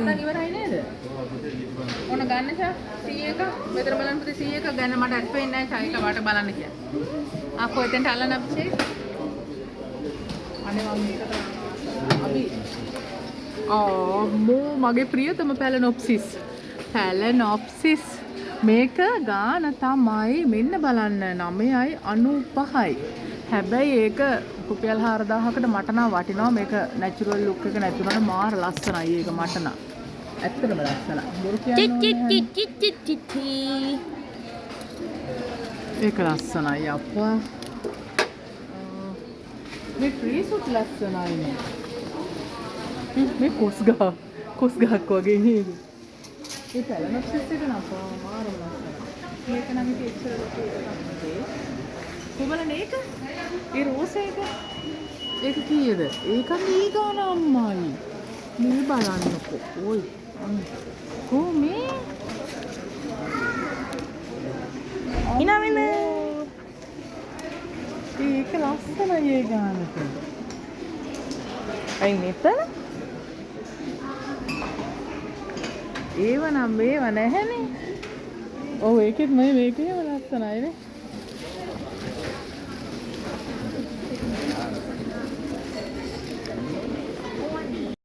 පොඩ්ඩක් ඉවරයි නේද? ඕන ගන්න චා 100 එක. මෙතන බලන්න පුතේ 100 එක ගන්න මට අත් පෙන්නේ නැහැ චා එක වට බලන්න කියලා. ආ කොහෙන්ද අල්ලන්න අප්චේ? අනේ මම මේකට අපි අම්මෝ මගේ ප්‍රියතම පැලනොප්සිස්. පැලනොප්සිස් මේක ගාන තමයි මෙන්න බලන්න 9.95යි. හැබැයි ඒක රුපියල් 4000කට මට නම් වටිනවා. මේක නැචරල් ලුක් එක නැතුණා මාර ලස්සනයි ඒක මට නම්. ඇත්තටම ලස්සනයි. බොරු කියන්නේ ඒක ලස්සනයි අප්පා. මේ ට්‍රී සුට් ලස්සනයි නේ. මේ කොස් ගහක් වගේ නේද? ඒ පැලනොප්සිස් එක නම් මාර ලස්සනයි. මේක නම් ඉතින් එච්චර ලොකු එකක් නෙවෙයි. කොහමද මේක? ඒ රෝස් එක. ඒක කීයද? ඒක මේ ගාන අම්මයි. මේ බලන්නකෝ. ඔයි. කොහොමේ? ඉනවෙන. ඒක ලස්සනයි ඒ ගානට. අයි මෙතන? ඒව නම් මේව නැහැනේ. ඔව් ඒකෙත් මේකේම ලස්සනයි නේ.